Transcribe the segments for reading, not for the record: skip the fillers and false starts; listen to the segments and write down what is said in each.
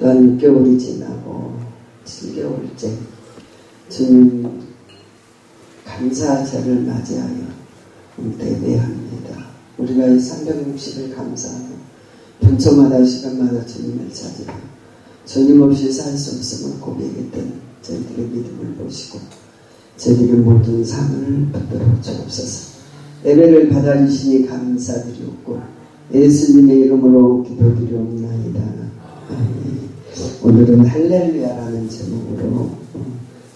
또한 6개월이 지나고 7개월째 주님 감사절을 맞이하여 예배합니다. 우리가 이 360일 감사하며 분초마다 시간마다 주님을 찾으며 주님 없이 살 수 없음을 고백했던 저희들의 믿음을 보시고 저희들의 모든 삶을 붙들어 주옵소서. 예배를 받아주시니 감사드리옵고 예수님의 이름으로 기도드리옵나이다. 아멘. 오늘은 할렐루야라는 제목으로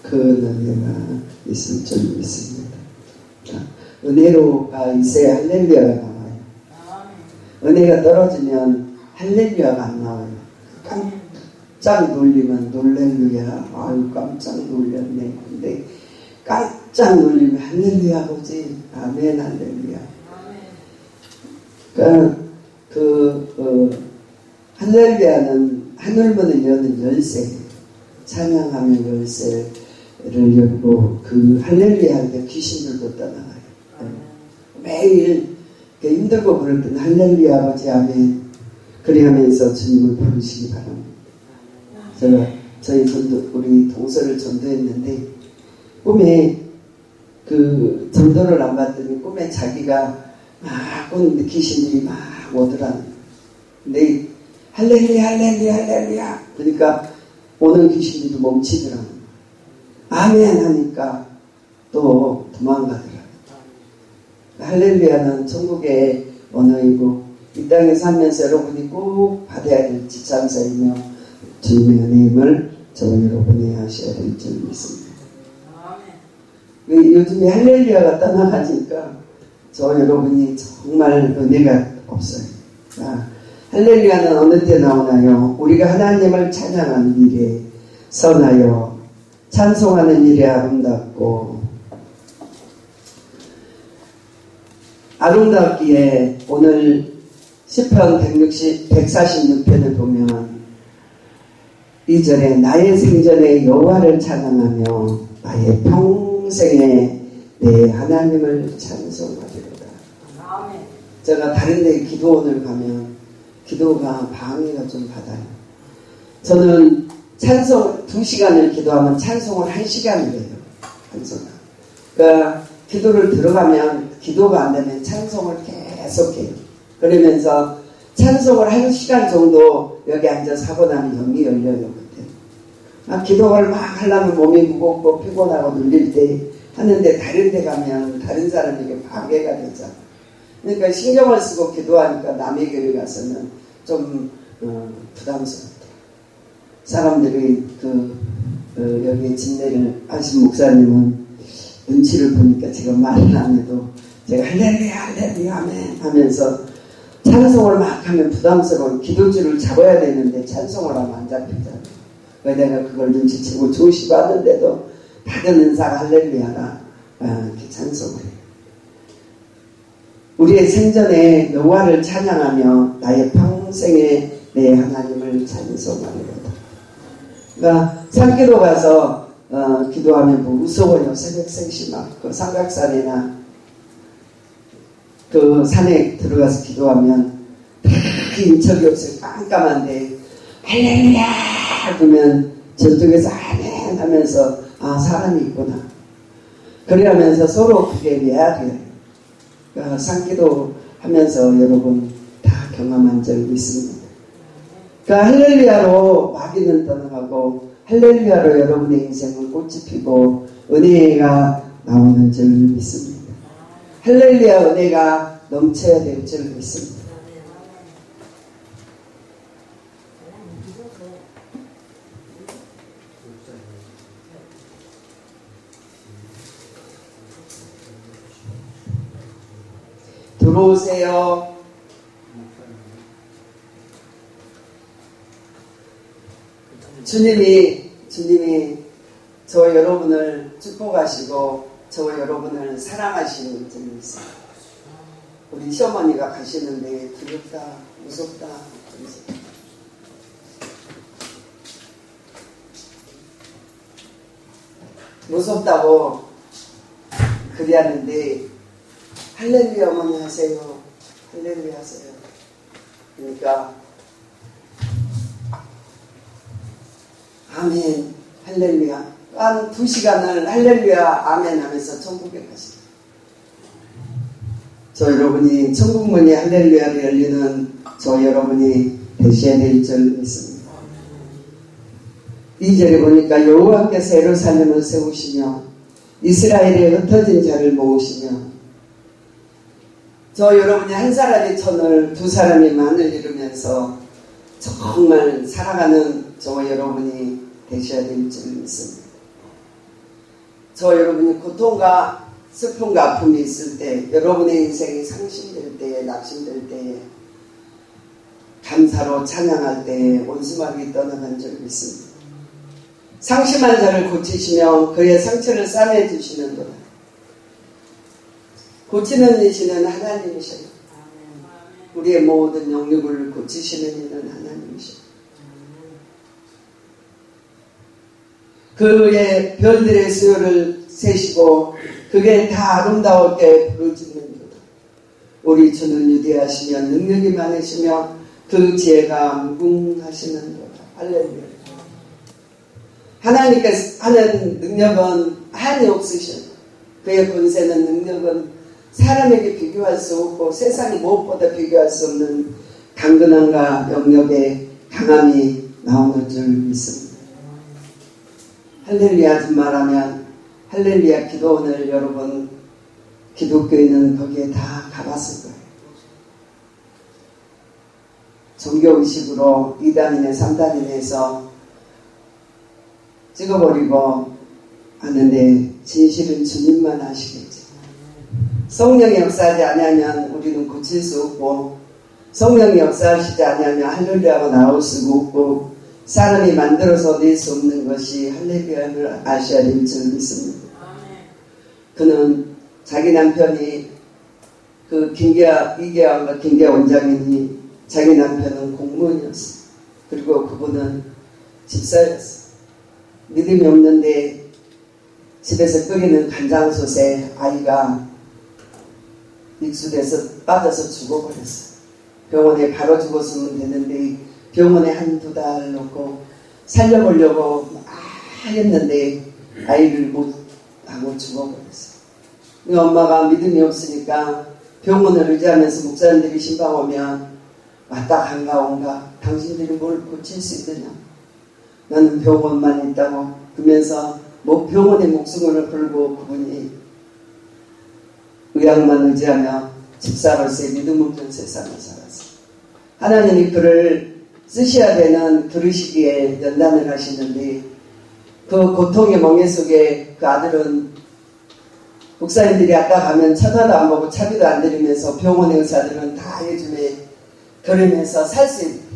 그 은혜가 있을 줄 믿습니다. 은혜로가 있어야 할렐루야가 나와요. 은혜가 떨어지면 할렐루야가 안 나와요. 깜짝 놀리면 놀렐루야. 아유 깜짝 놀랐네. 근데 깜짝 놀리면 할렐루야 보지. 아멘 할렐루야. 그러니까 할렐루야는 하늘문을 여는 열쇠, 찬양하며 열쇠를 열고 그 할렐루야 할 때 귀신들도 떠나가요. 매일 힘들고 그럴 때는 할렐루야 아버지 아멘 그래 하면서 주님을 부르시기 바랍니다. 제가 저희 우리 동서를 전도했는데 꿈에 그 전도를 안 받더니 꿈에 자기가 막 오는데 귀신들이 막 오더라는. 근데 할렐루야 할렐루야 할렐루야 그러니까 오는 귀신들이 멈추더라는. 아멘 하니까 또 도망가더라고요. 할렐루야는 천국의 언어이고 이 땅에 살면서 여러분이 꼭 받아야 될 지참사이며 주님의 은혜임을 저와 여러분이 하셔야 될 줄 믿습니다. 요즘에 할렐루야가 떠나가니까 저와 여러분이 정말 은혜가 없어요. 할렐루야는 어느 때 나오나요? 우리가 하나님을 찬양하는 일에 선하여 찬송하는 일에 아름답고 아름답기에 오늘 시편 146편을 보면 2절에 나의 생전에 여호와를 찬양하며 나의 평생에 내 하나님을 찬송하리로다. 제가 다른 데 기도원을 가면 기도가 방해가 좀 받아요. 저는 찬송 2시간을 기도하면 찬송을 1시간을 해요. 찬송을. 그러니까 기도를 들어가면 기도가 안 되면 찬송을 계속해요. 그러면서 찬송을 1시간 정도 여기 앉아서 하고 나면 영이 열려요. 그때. 막 기도를 막 하려면 몸이 무겁고 피곤하고 눌릴 때 하는데 다른 데 가면 다른 사람에게 방해가 되잖아. 그러니까 신경을 쓰고 기도하니까 남의 교회 가서는 좀 부담스럽다. 사람들이 여기 진례를 하신 목사님은 눈치를 보니까 제가 말을 안 해도 제가 할렐루야 할렐루야 아멘 하면서 찬송을 막 하면 부담스러운 기도줄을 잡아야 되는데 찬송을 하면 안 잡히잖아요. 그래서 내가 그걸 눈치채고 조시 받는데도 받은 은사가 할렐루야라 이렇게 찬송을 해요. 우리의 생전에 여호와를 찬양하며 나의 평생에 내 하나님을 찬송하리로다. 그러니까 산기도 가서 기도하면 뭐 무서워요. 새벽 3시 막 그 삼각산이나 그 산에 들어가서 기도하면 그 인척이 없어요. 깜깜한데 할렐루야 그러면 저쪽에서 아멘 하면서 아 사람이 있구나. 그래 하면서 서로 그게 외아돼요. 그러니까 산기도 하면서 여러분 다 경험한 적 있습니다. 그러니까 할렐루야로 마귀는 떠나가고 할렐루야로 여러분의 인생은 꽃이 피고 은혜가 나오는 줄 믿습니다. 할렐루야 은혜가 넘쳐야 될 줄 믿습니다. 들어오세요. 주님이 저 여러분을 축복하시고 저 여러분을 사랑하시는 점이 있어요. 우리 시어머니가 가시는데 두렵다, 무섭다. 무섭다고 그리하는데 할렐루야 어머니 하세요. 할렐루야 하세요. 그러니까 아멘, 할렐루야. 한 2시간을 할렐루야, 아멘 하면서 천국에 가시다. 저 여러분이 천국 문이 할렐루야를 열리는 저 여러분이 되셔야 될 줄 믿습니다. 2절에 보니까 여호와께서 예루살렘을 세우시며 이스라엘에 흩어진 자를 모으시며, 저 여러분이 한 사람이 천을, 두 사람이 만을 이루면서 정말 살아가는 저 여러분이 되셔야 될 줄 믿습니다. 저 여러분이 고통과 슬픔과 아픔이 있을 때, 여러분의 인생이 상심될 때에, 낙심될 때에, 감사로 찬양할 때에 온수막이 떠나간 줄 믿습니다. 상심한 자를 고치시며 그의 상처를 싸매주시는도다. 고치는 이시는 하나님이셔요. 우리의 모든 영육을 고치시는 이는 하나님이셔요. 그의 별들의 수요를 세시고 그게 다 아름다웠게 부르짖는도다. 우리 주는 위대하시며 능력이 많으시며 그 지혜가 무궁하시는도다. 할렐루야. 하나님께서 하는 능력은 한이 없으셔요. 그의 권세는, 능력은 사람에게 비교할 수 없고 세상이 무엇보다 비교할 수 없는 강건함과 영역의 강함이 나오는 줄 믿습니다. 할렐루야 좀 말하면 할렐루야 기도원을 여러분 기독교인은 거기에 다 가봤을 거예요. 종교의식으로 2단이네 3단이네에서 찍어버리고 하는데 진실은 주님만 아시겠죠. 성령이 역사하지 않으면 우리는 고칠 수 없고, 성령이 역사하시지 않으면 할렐루야가 나올 수가 없고, 사람이 만들어서 낼 수 없는 것이 할렐루야를 아셔야 될 줄 믿습니다. 그는 자기 남편이 그 이계왕과 김계아 원장님이 자기 남편은 공무원이었어요. 그리고 그분은 집사였어요. 믿음이 없는데 집에서 끓이는 간장솥에 아이가 익수돼서 빠져서 죽어버렸어요. 병원에 바로 죽었으면 되는데 병원에 1-2달 놓고 살려보려고 막 했는데 아이를 못하고 죽어버렸어요. 엄마가 믿음이 없으니까 병원을 의지하면서 목사님들이 신방 오면 왔다 간가 온가, 당신들이 뭘 고칠 수 있느냐, 나는 병원만 있다고 그러면서 병원에 목숨을 걸고 그분이 의학만 의지하며 집사로서의 믿음 없는 세상을 살았어요. 하나님이 그를 쓰셔야 되는 그러시기에 연단을 하시는데 그 고통의 멍에 속에 그 아들은 목사님들이 아까 가면 쳐다도 안 보고 차비도 안 드리면서 병원의 의사들은 다 요즘에 그러면서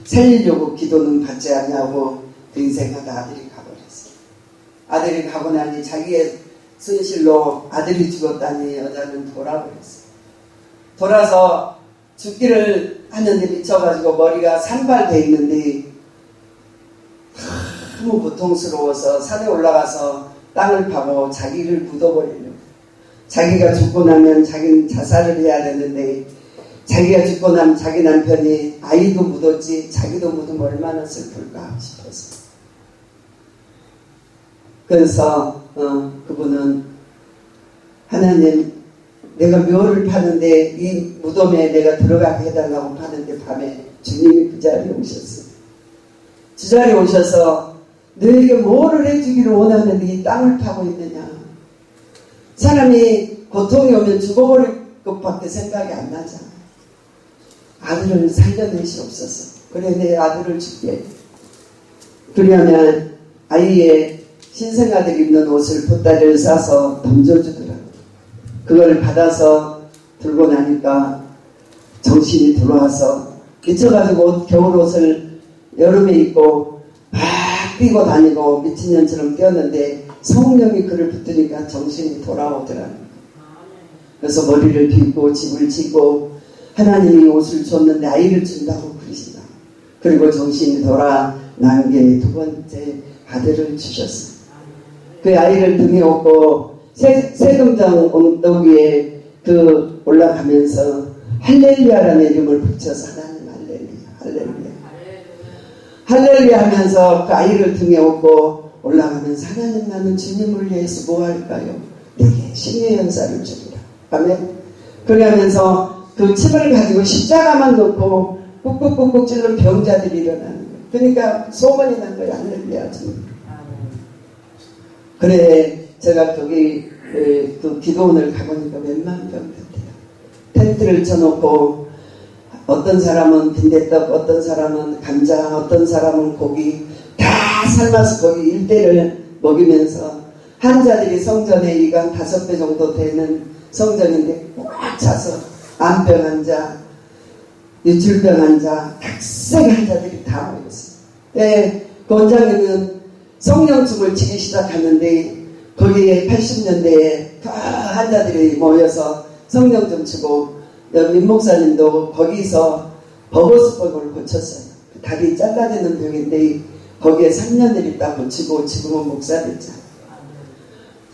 살리려고 기도는 받지 않냐고 그 인생하다 아들이 가버렸어요. 아들이 가고 나니 자기의 손실로 아들이 죽었다니 여자는 돌아버렸어요. 돌아서 죽기를 하는데 미쳐가지고 머리가 산발돼 있는데 너무 고통스러워서 산에 올라가서 땅을 파고 자기를 묻어버리려고. 자기가 죽고 나면 자기는 자살을 해야 되는데 자기가 죽고 나면 자기 남편이 아이도 묻었지 자기도 묻으면 얼마나 슬플까 싶었어요. 그래서 그분은 하나님, 내가 묘를 파는데 이 무덤에 내가 들어가게 해달라고 파는데 밤에 주님이 그 자리에 오셨어요. 그 자리에 오셔서 너에게 뭐를 해주기를 원하는데 이 땅을 파고 있느냐. 사람이 고통이 오면 죽어버릴 것밖에 생각이 안 나잖아. 아들을 살려내시옵소서. 그래 내 아들을 줄게. 그러면 아이의 신생아들 입는 옷을 보따리를 싸서 던져주더라고요. 그걸 받아서 들고 나니까 정신이 들어와서 미쳐가지고 겨울옷을 여름에 입고 막 뛰고 다니고 미친년처럼 뛰었는데 성령이 그를 붙으니까 정신이 돌아오더라고요. 그래서 머리를 빗고 집을 짓고 하나님이 옷을 줬는데 아이를 준다고 그러신다. 그리고 정신이 돌아난 게 두 번째 아들을 주셨어요. 그 아이를 등에 업고 세금장 언덕 위에 올라가면서 할렐루야라는 이름을 붙여서 하나님 할렐루야 할렐루야 할렐루야 하면서 그 아이를 등에 업고 올라가면서 하나님 나는 주님을 위해서 뭐 할까요? 내게 신의 연사를 주리라. 아멘. 그러면서 그 칩을 가지고 십자가만 놓고 꾹꾹꾹꾹 찔른 병자들이 일어나는 거예요. 그러니까 소문이 난 거예요. 할렐루야 주님. 그래 제가 거기 그 기도원을 가보니까 웬만한 병들대요. 텐트를 쳐놓고 어떤 사람은 빈대떡, 어떤 사람은 감자, 어떤 사람은 고기 다 삶아서 거기 일대를 먹이면서 환자들이 성전에 이간 5배 정도 되는 성전인데 꽉 차서 암병 환자, 유출병 환자, 각색 환자들이 다 모였어요. 네, 그 원장님은 성령춤을 치기 시작하는데 거기에 80년대에 다 환자들이 모여서 성령춤 치고 민 목사님도 거기서 버거스법을 고쳤어요. 다리 잘라내는 병인데 거기에 3년을 있다 고치고 지금은 목사됐죠.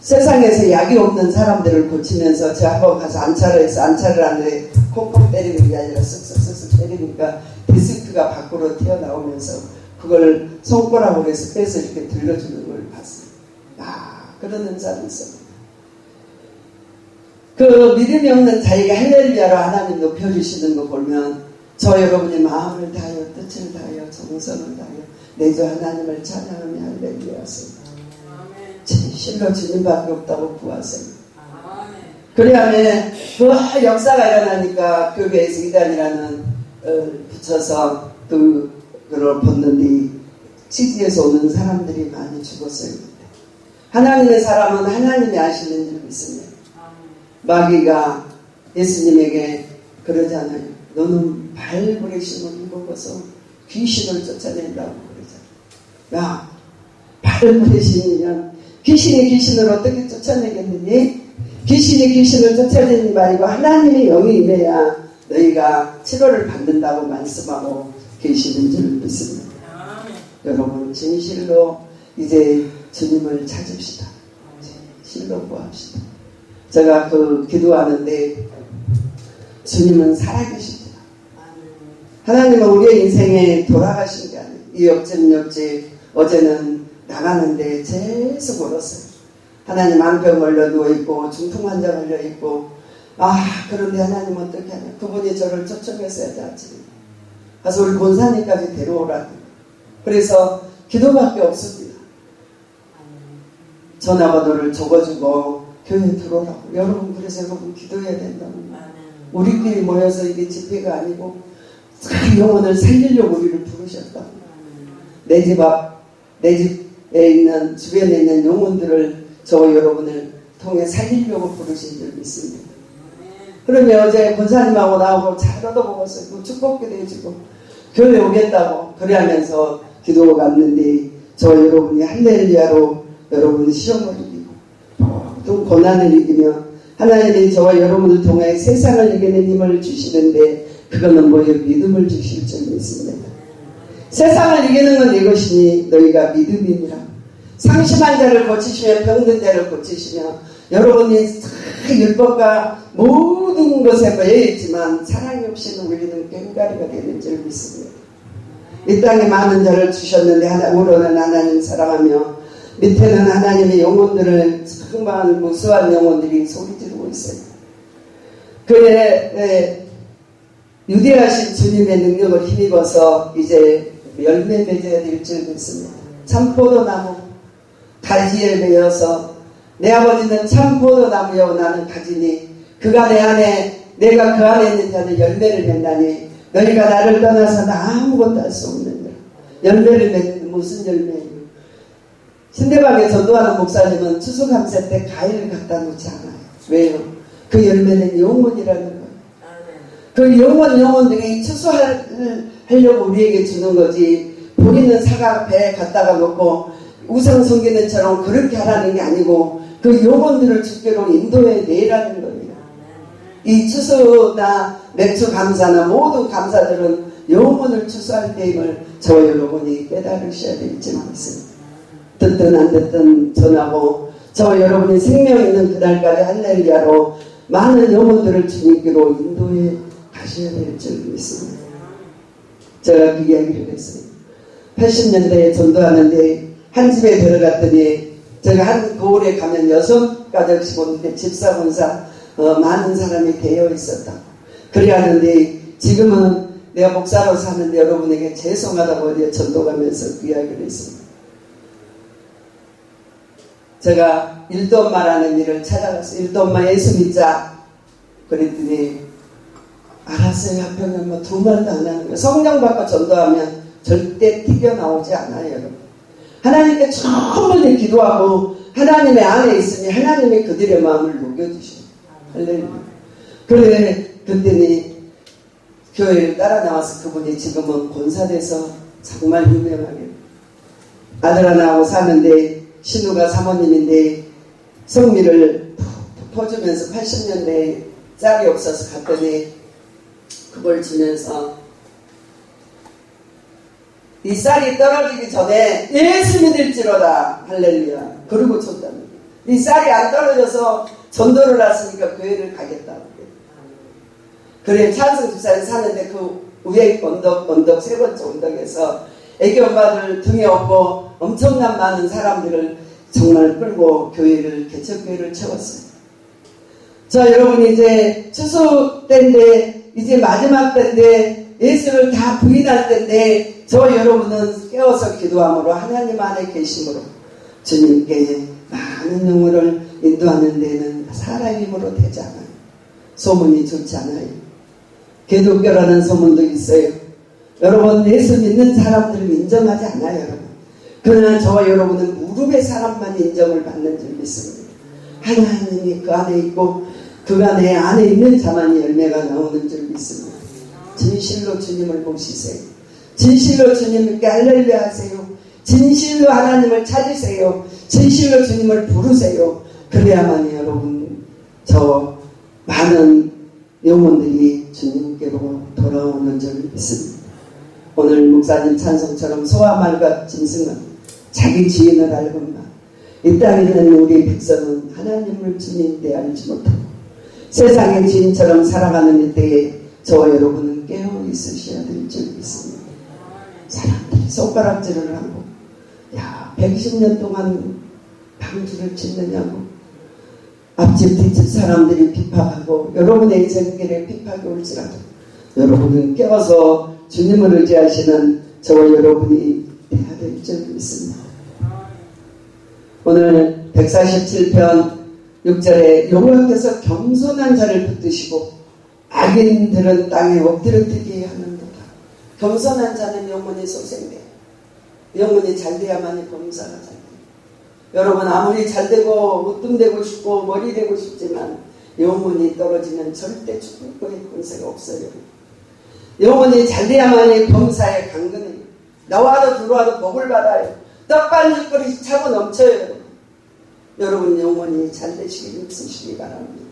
세상에서 약이 없는 사람들을 고치면서 제가 한번 가서 안차를 해서 안차를 하는데 콕콕 때리는 게 아니라 쓱쓱쓱쓱 때리니까 디스크가 밖으로 튀어나오면서 그걸 손가락으로 해서 빼서 이렇게 들려주는 걸 봤어요. 그런 은사는 있습니다. 그 믿음이 없는 자에게 할렐루야로 하나님 높여주시는 거 보면 저 여러분이 마음을 다하여 뜻을 다하여 정성을 다하여 내 주 하나님을 찬양하며 할렐루야 하세요. 진실로 주님밖에 없다고 구하세요. 그래야만 그 역사가 일어나니까 교회에서 이단이라는 붙여서 그걸 벗는데 지지에서 오는 사람들이 많이 죽었어요. 하나님의 사람은 하나님이 아시는 줄 믿습니다. 마귀가 예수님에게 그러잖아요. 너는 발부리심을 입어서 귀신을 쫓아낸다고 그러잖아요. 야, 발부리심이면 귀신이 귀신을 어떻게 쫓아내겠느니? 귀신이 귀신을 쫓아내는 말이고 하나님의 영이 임해야 너희가 치료를 받는다고 말씀하고 계시는 줄 믿습니다. 여러분 진실로 이제 주님을 찾읍시다. 진실로 구합시다. 제가 기도하는데 주님은 살아계십니다. 하나님은 우리의 인생에 돌아가신 게 아니에요. 이 옆집 어제는 나가는데 계속 울었어요. 하나님 암병 걸려 누워있고 중풍 환자 걸려있고 그런데 하나님 어떻게 하냐. 그분이 저를 초청했어야지 아침에. 가서 우리 본사님까지 데려오라고. 그래서 기도밖에 없습니다. 전화번호를 적어주고 교회 들어오라고. 여러분 그래서 여러분 기도해야 된다고. 우리끼리 모여서 이게 집회가 아니고 그 영혼을 살리려고 우리를 부르셨다고. 내 집에 있는 주변에 있는 영혼들을 저 여러분을 통해 살리려고 부르신 줄 믿습니다. 그러면 어제 본사님하고 나하고 잘 얻어먹었어요. 축복기도 해주고 교회 오겠다고 그래하면서 기도가 왔는데 저 여러분이 할렐루야로 여러분의 시험을 이기고 또 고난을 이기며 하나님이 저와 여러분을 통해 세상을 이기는 힘을 주시는데 그거는 뭐예요? 믿음을 주실 줄 믿습니다. 세상을 이기는 건 이것이니 너희가 믿음이니라. 상심한 자를 고치시며 병든 자를 고치시며 여러분이 율법과 모든 것에 매여있지만 사랑이 없이는 우리는 꽹과리가 되는 줄 믿습니다. 이 땅에 많은 자를 주셨는데 우로는 하나님 사랑하며 밑에는 하나님의 영혼들을 정말 무수한 영혼들이 소리 지르고 있어요. 그의 유대하신 주님의 능력을 힘입어서 이제 열매 맺어야 될 줄 믿습니다. 참포도나무 가지에 매여서 내 아버지는 참포도나무여 나는 가지니 그가 내 안에 내가 그 안에 있는 자는 열매를 맺나니 너희가 나를 떠나서는 아무것도 할 수 없느니라. 열매를 맺는 무슨 열매예요? 신대방에 전도하는 목사님은 추수감사 때 과일을 갖다 놓지 않아요. 왜요? 그 열매는 영혼이라는 거예요. 그 영혼들이 추수하려고 우리에게 주는 거지 보리는 사과 배에 갖다가 놓고 우상 섬기는 처럼 그렇게 하라는 게 아니고 그 영혼들을 주께로 인도해 내라는 거예요. 이 추수나 맥주 감사나 모든 감사들은 영혼을 추수할 때임을 저와 여러분이 깨달으셔야 될지 믿습니다. 듣든 안 듣든 전하고 저와 여러분이 생명 있는 그날까지 할렐루야로 많은 영혼들을 주님께로 인도해 가셔야 될 줄 믿습니다. 제가 그 이야기를 했어요. 80년대에 전도하는데 한 집에 들어갔더니 제가 한 거울에 가면 6가족씩 오는데 집사 본사 많은 사람이 되어 있었다고. 그래 하는데 지금은 내가 목사로 사는데 여러분에게 죄송하다고 어디에 전도 가면서 그 이야기를 했습니다. 제가 일도 엄마라는 일을 찾아갔어요. 일도 엄마 예수 믿자. 그랬더니 알았어요. 한편은 뭐 두 말도 안 하는 거예요. 성령 받고 전도하면 절대 튀겨나오지 않아요, 여러분. 하나님께 충분히 기도하고 하나님의 안에 있으니 하나님이 그들의 마음을 녹여주셔요. 할렐루야. 그래, 그랬더니 교회를 따라 나와서 그분이 지금은 권사돼서 정말 유명하게 아들 하나하고 사는데 신우가 사모님인데 성미를 퍼주면서 80년대에 짝이 없어서 갔더니 그걸 주면서 이 쌀이 떨어지기 전에 예수 믿을지로다 할렐루야 그러고 줬답니다. 이 쌀이 안 떨어져서 전도를 했으니까 교회를 가겠다고 그래 찬성 집사에 사는데 그 위에 언덕 세 번째 언덕에서 애기 엄마들 등에 업고 엄청난 많은 사람들을 정말 끌고 교회를 개척교회를 채웠어요. 자 여러분 이제 추수 때인데 이제 마지막 때인데 예수를 다 부인할 때인데 저 여러분은 깨어서 기도함으로 하나님 안에 계심으로 주님께 많은 영혼을 인도하는 데는 사람의 힘으로 되지 않아요. 소문이 좋지 않아요. 기독교라는 소문도 있어요. 여러분 예수 믿는 사람들을 인정하지 않아요. 여러분. 그러나 저와 여러분은 무릎의 사람만 인정을 받는 줄 믿습니다. 하나님이 그 안에 있고 그 안에 있는 자만이 열매가 나오는 줄 믿습니다. 진실로 주님을 보시세요. 진실로 주님께 할렐루야 하세요. 진실로 하나님을 찾으세요. 진실로 주님을 부르세요. 그래야만이 여러분 저 많은 영혼들이 주님께로 돌아오는 줄 믿습니다. 오늘 목사님 찬송처럼 소와 말과 짐승은 자기 주인을 알건만 이 땅에 있는 우리 백성은 하나님을 주님께 알지 못하고 세상의 주인처럼 살아가는 이때에 저와 여러분은 깨어 있으셔야 될 줄 믿습니다. 사람들이 손가락질을 하고 야 120년 동안 방주를 짓느냐고 앞집 뒷집 사람들이 비판하고 여러분의 생계를 비판하게 올지라도 여러분은 깨어서 주님을 의지하시는 저와 여러분이 돼야 될 줄 믿습니다. 오늘 147편 6절에 여호와께서 겸손한 자를 붙드시고 악인들은 땅에 엎드려뜨게 하는도다. 겸손한 자는 영혼이 소생돼요. 영혼이 잘돼야만이 범사가 잘돼요. 여러분 아무리 잘되고 으뜸되고 싶고 머리 되고 싶지만 영혼이 떨어지면 절대 죽을 거에 권세가 없어요. 영혼이 잘돼야만이 범사에 강건해요. 나와도 들어와도 복을 받아요. 떡반죽거리 차고 넘쳐요. 여러분 영혼이 잘되시길 힘쓰시기 바랍니다.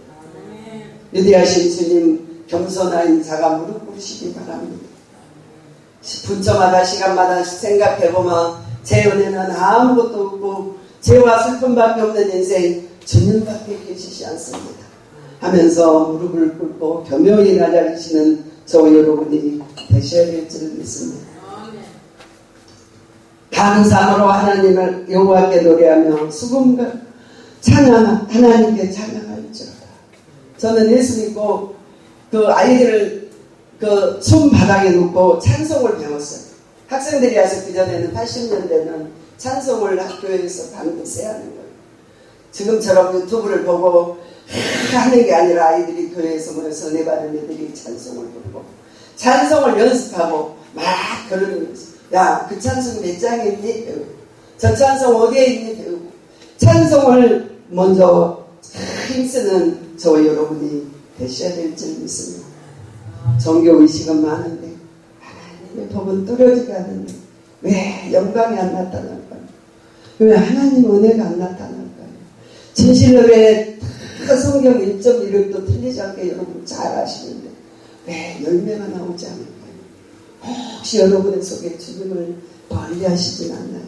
위대하신 주님 겸손한 자가 무릎 꿇으시기 바랍니다. 분초마다 시간마다 생각해보면 제 은혜는 아무것도 없고 죄와 슬픔밖에 없는 인생 주님밖에 계시지 않습니다 하면서 무릎을 꿇고 겸허히 나아가시는 저와 여러분이 되셔야 될 줄 믿습니다. 감사함으로 하나님을 여호와께 노래하며 수금과 찬양 하나님께 찬양할지어다. 저는 예수 믿고 그 아이들을 그 숨 바닥에 놓고 찬송을 배웠어요. 학생들이 와서 그전에는 80년대는 찬송을 학교에서 밤새 하는 거예요. 지금처럼 유튜브를 보고 하는 게 아니라 아이들이 교회에서 모여서 은혜받은 애들이 찬송을 부르고 찬송을 연습하고 막 그러면서 야, 그 찬송 몇 장에 있니? 배우고 저 찬송 어디에 있니? 배우고 찬송을 먼저 힘쓰는 저와 여러분이 되셔야 될 줄 믿습니다. 종교의식은 많은데 하나님의 법은 뚜렷지가 않은데 왜 영광이 안 나타날까요? 왜 하나님 은혜가 안 나타날까요? 진실로 왜 성경 1.1도 틀리지 않게 여러분 잘 아시는데 왜 열매가 나오지 않을까요? 혹시 여러분의 속에 주님을 멀리하시진 않나요?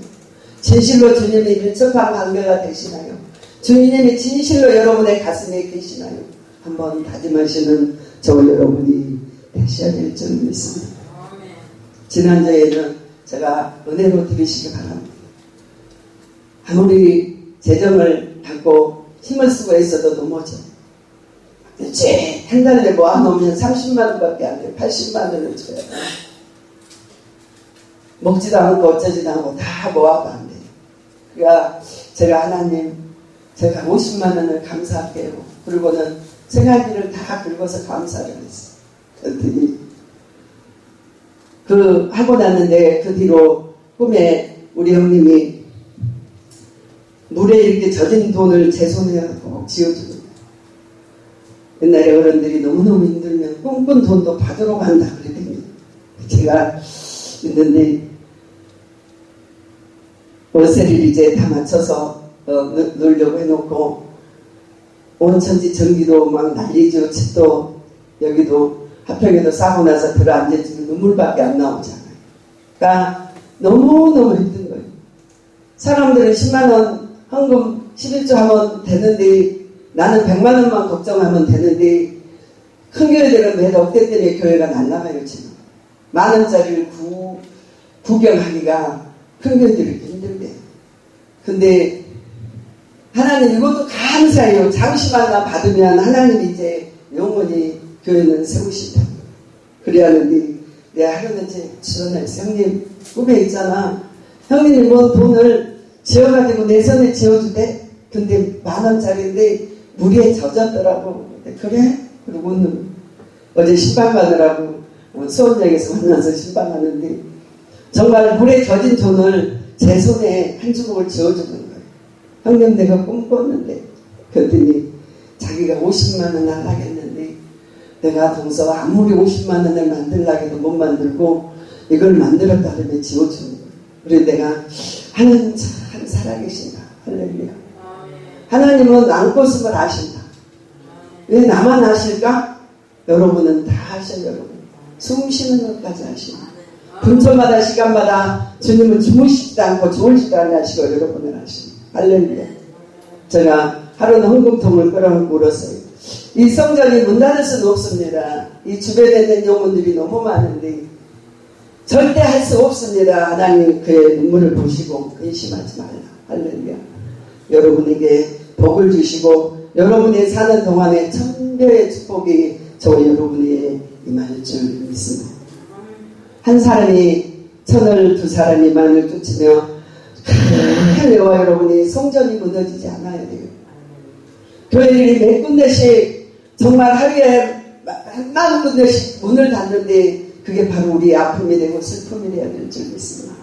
진실로 주님이 밀접한 관계가 되시나요? 주님이 진실로 여러분의 가슴에 계시나요? 한번 다짐하시는 저와 여러분이 되셔야 될 줄 믿습니다. 지난주에는 제가 은혜로 드리시기 바랍니다. 아무리 재정을 갖고 힘을 쓰고 있어도 넘어져. 한 달에 모아놓으면 30만 원밖에 안 돼요. 80만 원을 줘야 돼요. 먹지도 않고 어쩌지도 않고 다 모아도 안 돼요. 그러니까 제가 하나님, 제가 50만 원을 감사할게요. 그리고는 생활비를 다 긁어서 감사를 했어요. 그랬더니 하고 났는데 그 뒤로 꿈에 우리 형님이 물에 이렇게 젖은 돈을 제 손에 꼭 쥐어주는 거예요. 옛날에 어른들이 너무너무 힘들면 꿈꾼 돈도 받으러 간다 그러더니 제가 있는데 월세를 이제 다 맞춰서 놀려고 해놓고 온천지 전기도 막 난리죠. 집도 여기도 하평에도 싸고 나서 들어앉아있으면 눈물밖에 안 나오잖아요. 그러니까 너무너무 힘든 거예요. 사람들은 10만원 헌금 11조 하면 되는데 나는 100만원만 걱정하면 되는데 큰 교회들은 매달 억대 때문에 교회가 안 나가요. 지금 만원짜리를 구경하기가 큰 교회들이 힘들대. 근데 하나님 이것도 감사해요. 잠시만 받으면 하나님이 이제 영원히 교회는 세우신다. 그래야 하는데 내가 하루는 이제 전화했어. 형님 꿈에 있잖아. 형님이 뭐 돈을 지어가지고 내 손에 지어주대. 근데 10,000원짜리인데 물에 젖었더라고. 그래? 그리고 오늘 어제 신방 가느라고 수원역에서 만나서 신방 가는데 정말 물에 젖은 돈을 제 손에 한 주먹을 지어주는 거예요. 형님 내가 꿈꿨는데 그랬더니 자기가 50만 원 하려겠는데 내가 동서 아무리 50만 원을 만들려고 해도 못 만들고 이걸 만들었다 그러면 지어주는 거예요. 그래서 내가 하나님 참 살아계신다. 할렐루야. 하나님은 남꽃음을 아신다. 왜 나만 아실까? 여러분은 다 아셔요. 여러분. 숨 쉬는 것까지 아십니다. 분초마다 시간마다 주님은 주무시지도 않고 주무시지도 않으시고 여러분을 아십니다. 할렐루야. 제가 하루는 헌금통을 끌어안고 울었어요. 이 성전이 문 닫을 수는 없습니다. 이 주변에 있는 영혼들이 너무 많은데 절대 할 수 없습니다. 하나님 그의 눈물을 보시고 근심하지 말라. 할렐루야. 여러분에게 복을 주시고 여러분이 사는 동안에 천배의 축복이 저와 여러분에게 임할 줄 믿습니다. 한 사람이 천을 두 사람이 만을 쫓으며 할렐루야. 여러분이 성전이 무너지지 않아야 돼요. 교회들이 몇 군데씩 정말 하루에 만 군데씩 문을 닫는데 그게 바로 우리의 아픔이 되고 슬픔이 되어야 될 줄 믿습니다.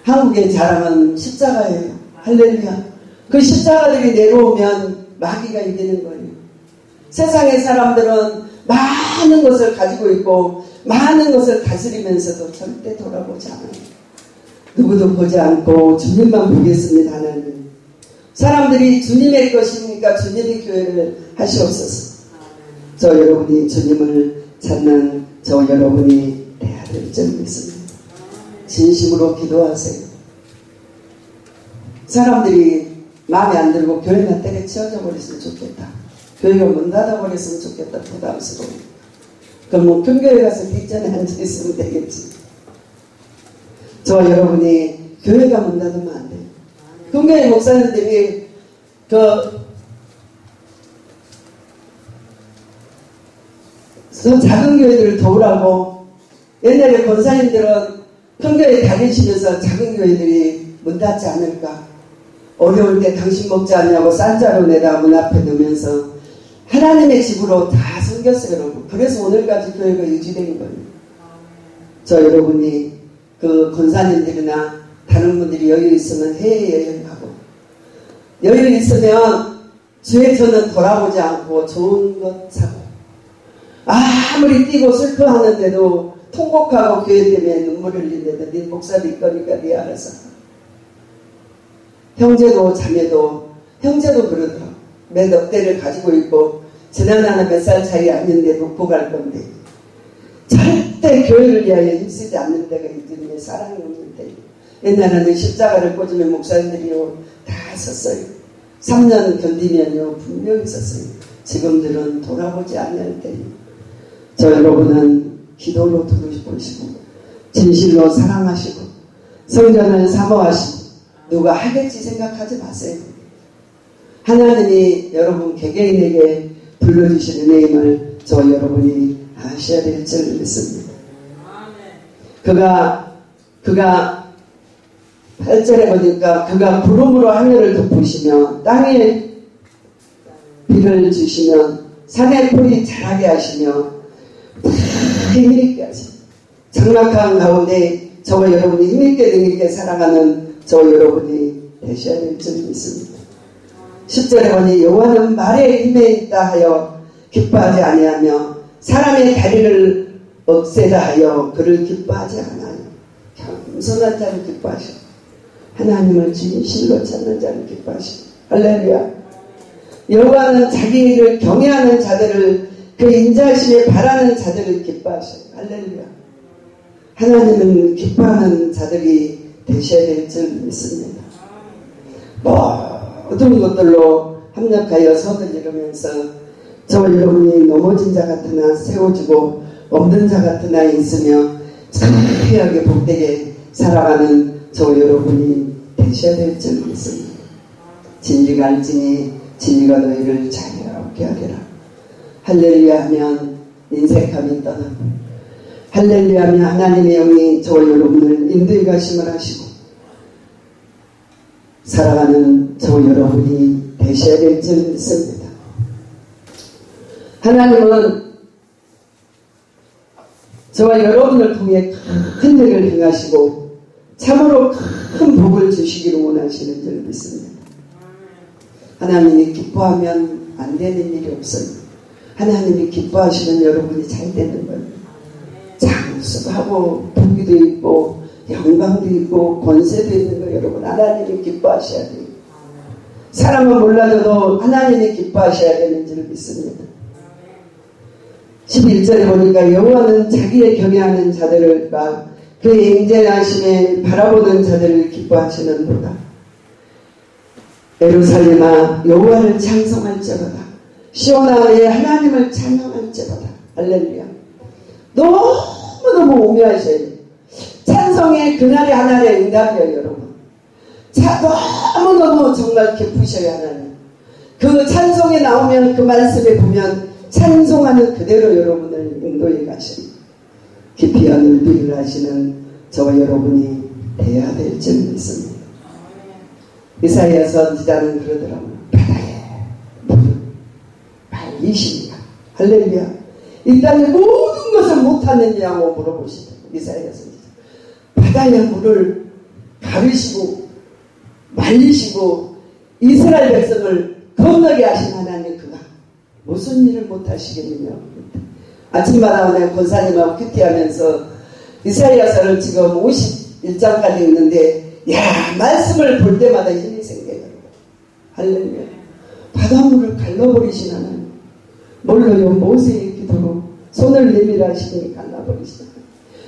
한국의 자랑은 십자가예요. 할렐루야. 그 십자가들이 내려오면 마귀가 이기는 거예요. 세상의 사람들은 많은 것을 가지고 있고 많은 것을 다스리면서도 절대 돌아보지 않아요. 누구도 보지 않고 주님만 보겠습니다. 하나님. 사람들이 주님의 것이니까 주님이 교회를 하시옵소서. 저 여러분이 주님을 찾는 저 여러분이 돼야 될 줄 믿습니다. 진심으로 기도하세요. 사람들이 마음에 안 들고 교회가 때려치워져 버렸으면 좋겠다. 교회가 문 닫아 버렸으면 좋겠다. 부담스러워. 그럼 뭐 큰교회 가서 뒷전에 앉아있으면 되겠지. 저와 여러분이 교회가 문 닫으면 안 돼요. 큰교회 목사님들이 저 작은 교회들을 도우라고 옛날에 권사님들은 큰교회 다니시면서 작은 교회들이 문 닫지 않을까. 어려울 때 당신 먹지 않냐고 싼자로 내다 문 앞에 놓으면서 하나님의 집으로 다 섬겼어요. 여러분. 그래서 오늘까지 교회가 유지된 거예요. 저 여러분이 그 권사님들이나 다른 분들이 여유 있으면 해외여행 가고 여유 있으면 주의 전은 돌아보지 않고 좋은 것 사고 아무리 뛰고 슬퍼하는데도 통곡하고 교회 때문에 눈물 흘리는데도 네 목사도 있거니까 네 알아서 형제도 자매도 형제도 그러더라고. 몇 억대를 가지고 있고 지난하나 몇 살 차이 아닌데 놓고 갈 건데 절대 교회를 위하여 힘쓰지 않는 데가 이들의 사랑이 없는 데. 옛날에는 십자가를 꽂으면 목사님들이요 다 섰어요. 3년 견디면요 분명히 섰어요. 지금들은 돌아보지 않을 때요. 저 여러분은 기도로 들으시고 진실로 사랑하시고 성전을 사모하시고 누가 하겠지 생각하지 마세요. 하나님이 여러분 개개인에게 불러주신 은혜임을 저 여러분이 아셔야 될 줄 믿습니다. 그가 8절에 보니까 그가 구름으로 하늘을 덮으시며 땅에 비를 주시면 산의 풀이 자라게 하시며 힘있게 하시며 장막한 가운데 저와 여러분이 힘있게 능있게 살아가는 저와 여러분이 되셔야 될 줄 믿습니다. 10절에 보니 여호와는 말에 힘에 있다 하여 기뻐하지 아니하며 사람의 다리를 없애다 하여 그를 기뻐하지 않아요. 겸손한 자를 기뻐하시고 하나님을 진실로 찾는 자를 기뻐하시고 할렐루야. 여호와는 자기를 경외하는 자들을 그 인자하심에 바라는 자들을 기뻐하셔요. 할렐루야. 하나님은 기뻐하는 자들이 되셔야 될 줄 믿습니다. 모든 것들로 합력하여 선을 이루면서 저와 여러분이 넘어진 자 같으나 세워지고 없는 자 같으나 있으며 창피하게 복되게 살아가는 저와 여러분이 되셔야 될 줄 믿습니다. 진리가 알지니 진리가 너희를 자유롭게 하리라. 할렐루야 하면 인색함이 떠나고 할렐루야 하면 하나님의 영이 저와 여러분을 인도해 가심을 하시고 살아가는 저와 여러분이 되셔야 될 줄 믿습니다. 하나님은 저와 여러분을 통해 큰 일을 행하시고 참으로 큰 복을 주시기를 원하시는 줄 믿습니다. 하나님이 기뻐하면 안 되는 일이 없어요. 하나님이 기뻐하시면 여러분이 잘 되는 거예요. 장수하고 부귀도 있고 영광도 있고 권세도 있는 거 여러분 하나님이 기뻐하셔야 돼요. 사람은 몰라도 하나님이 기뻐하셔야 되는 줄 믿습니다. 11절에 보니까 여호와는 자기의 경외하는 자들과 그의 인자하심에 바라보는 자들을 기뻐하시는도다. 예루살렘아 여호와를 찬송할지어다. 시온아 내 하나님을 찬양할지어다. 할렐루야. 너무너무 오묘하셔야 돼요. 찬송의 그날의 하나의 응답이에요 여러분. 너무너무 정말 기쁘셔야 하나님. 그 찬송에 나오면 그 말씀에 보면 찬송하는 그대로 여러분을 인도해 가십니다. 깊이와 넓이를 하시는 저와 여러분이 되어야 될 줄 믿습니다. 이사야 선지자는 그러더라고요. 바다에 물을 말리십니다. 할렐루야. 이 땅의 모든 것을 못하느냐고 물어보시더라고요. 이사야 선지자. 바다의 물을 가르시고 말리시고 이스라엘 백성을 건너게 하신 하나님 그가 무슨 일을 못하시겠느냐. 아침마다 오늘 권사님하고 큐티하면서 이사야서를 지금 51장까지 읽는데 말씀을 볼 때마다 힘이 생겨요. 할렐루야. 바닷물을 갈라버리신 하나님. 몰라요. 모세의 기도로 손을 내밀어 하시니 갈라버리시다.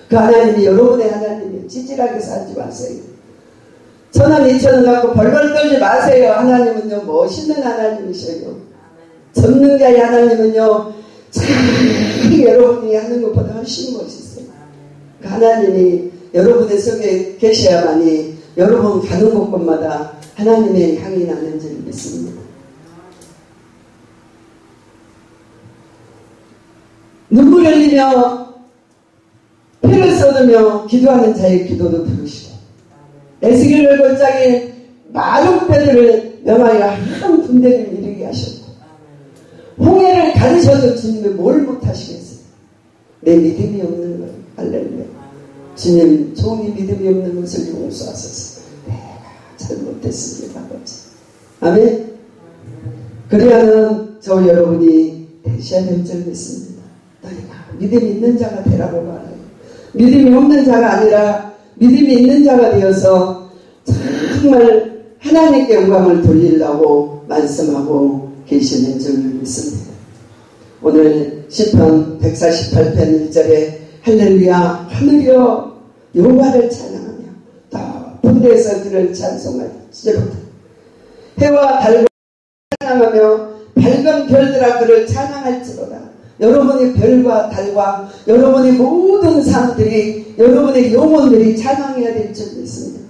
그 하나님이 여러분의 하나님이 찌질하게 살지 마세요. 1,000원 2,000원 갖고 벌벌 떨지 마세요. 하나님은요 멋있는 하나님이셔요. 전능자의 하나님은요 참 여러분이 하는 것보다 훨씬 멋있어요. 그 하나님이 여러분의 속에 계셔야만이 여러분 가는 곳곳마다 하나님의 향이 나는 줄 믿습니다. 눈물 흘리며 피를 쏟으며 기도하는 자의 기도도 들으시고 에스겔을 골짜기 마른 뼈들을 명하여 한 군대를 이르게 하셨고 홍해를 가르셔도 주님이 뭘 못하시겠어요. 내 믿음이 없는 거예요. 할렐루야. 주님 종이 믿음이 없는 것을 용서하소서. 내가 잘못했습니다. 아버지. 아멘. 그래야는 저 여러분이 되셔야 될 줄 믿습니다. 너희가 믿음이 있는 자가 되라고 말해요. 믿음이 없는 자가 아니라 믿음이 있는 자가 되어서 정말 하나님께 영광을 돌리려고 말씀하고 계시는 줄 믿습니다. 오늘 시편 148편 1절에 할렐루야 하늘이여 여호와를 찬양하며 높은 데서 그를 찬송할지로다. 해와 달과 찬양하며 밝은 별들아 그를 찬양할지로다. 여러분의 별과 달과 여러분의 모든 삶들이, 여러분의 영혼들이 찬양해야 될 줄 믿습니다.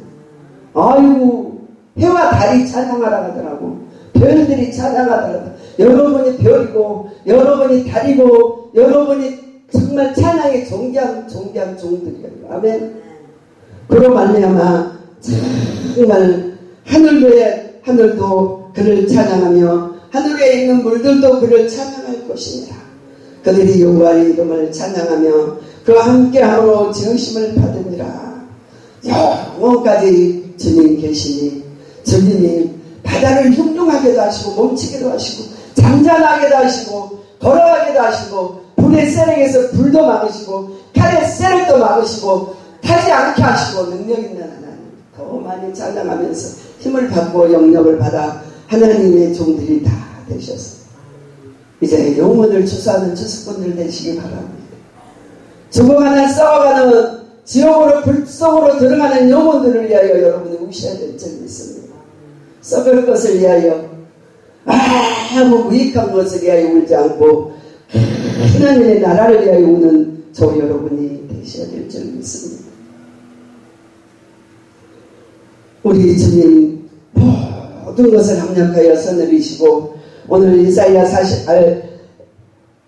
아이고, 해와 달이 찬양하라 하더라고. 별들이 찬양하더라고. 여러분이 별이고 여러분이 달이고 여러분이 정말 찬양의 존귀한 종들이에요. 아멘. 그로 말미암아 정말 하늘도 그를 찬양하며 하늘에 있는 물들도 그를 찬양할 것이니라. 그들이 여호와의 이름을 찬양하며 그와 함께함으로 지으심을 받으니라. 영원까지 주님 계시니 주님이 바다를 흉흉하게도 하시고 멈추게도 하시고 잠잠하게도 하시고 걸어가게도 하시고 불의 세력에서 불도 막으시고 칼의 세력도 막으시고 타지 않게 하시고 능력 있는 하나님, 더 많이 찬양하면서 힘을 받고 영역을 받아 하나님의 종들이 다 되셔서 이제 영혼을 추수하는 추수꾼들 되시기 바랍니다. 죽어가는 썩어가는 지옥으로 불속으로 들어가는 영혼들을 위하여 여러분이 우셔야 될 줄 믿습니다. 썩을 것을 위하여 아무 유익한 것을 위하여 울지 않고 하나님의 나라를 위하여 우는 저 여러분이 되셔야 될 줄 믿습니다. 우리 주님 모든 것을 합력하여 선을 이시고 오늘 이사야 10편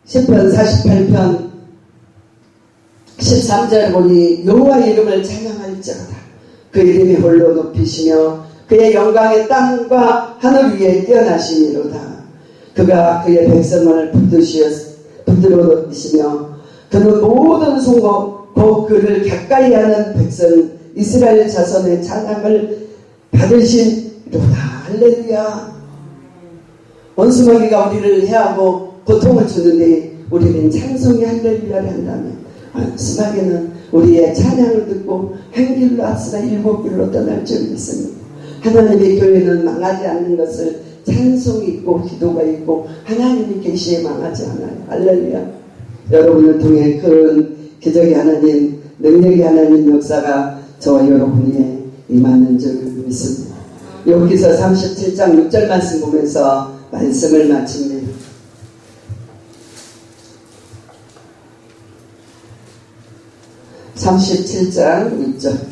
48편 13절 보니 여호와의 이름을 찬양할지어다. 그 이름이 홀로 높이시며 그의 영광의 땅과 하늘 위에 뛰어나시니로다. 그가 그의 백성을 붙들으시며 그는 모든 성국 곧 그를 가까이 하는 백성 이스라엘 자손의 찬양을 받으시리로다. 할렐루야. 원수마귀가 우리를 해하고 고통을 주는데 우리는 찬송이 할렐루야를 한다면 원수마귀는 우리의 찬양을 듣고 한 길로 앞서나 일곱 길로 떠날 줄 믿습니다. 하나님의 교회는 망하지 않는 것을 찬송이 있고 기도가 있고 하나님이 계시에 망하지 않아요. 할렐루야. 여러분을 통해 그런 기적의 하나님, 능력의 하나님 역사가 저와 여러분에게 임하는 줄 믿습니다. 여기서 37장 6절 말씀 보면서 말씀을 마칩니다. 37장 6절.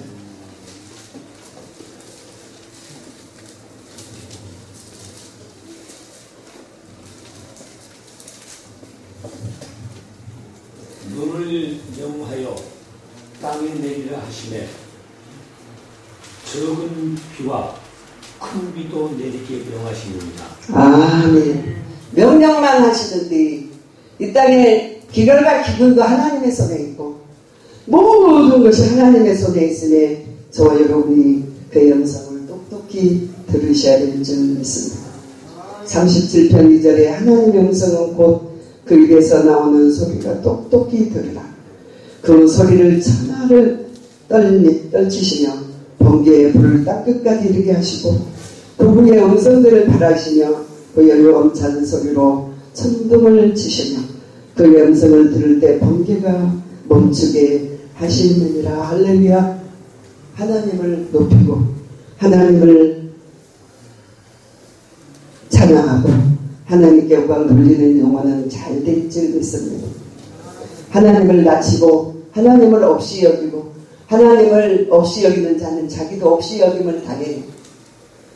눈을 명하여 땅에 내리라 하시매 적은 비와 큰 비도 내리게 명하시느니라. 아멘. 명령만 하시는데 이 땅에 기결과 기근도 하나님의 손에 있고 모든 것이 하나님의 손에 있으니 저와 여러분이 그 영상을 똑똑히 들으셔야 될 줄 믿습니다. 37편 2절에 하나님의 음성은 곧 그 입에서 나오는 소리가 똑똑히 들으라. 그 소리를 천하를 떨치시며 번개의 불을 땅끝까지 이르게 하시고 그 후에 음성들을 바라시며 그 열엄찬 소리로 천둥을 치시며 그의 음성을 들을 때 번개가 멈추게 하시느니라. 할렐루야. 하나님을 높이고 하나님을 찬양하고 하나님께 영광 돌리는 영혼은 잘 될 줄 믿습니다. 하나님을 낮추고 하나님을 없이 여기고 하나님을 없이 여기는 자는 자기도 없이 여김을 당해요.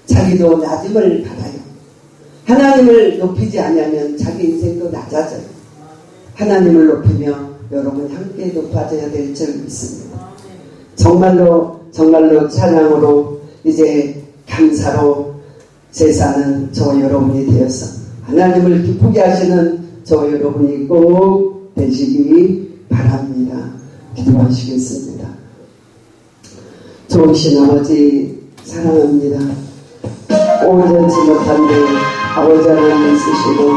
자기도 낮음을 받아요. 하나님을 높이지 않으면 자기 인생도 낮아져요. 하나님을 높이며 여러분 함께 높아져야 될 줄 믿습니다. 정말로 찬양으로 이제 감사로 제사는 저와 여러분이 되어서 하나님을 기쁘게 하시는 저와 여러분이 꼭 되시기 바랍니다. 기도하시겠습니다. 좋으신 아버지 사랑합니다. 오전치 못한 데 아버지 하나님 쓰시고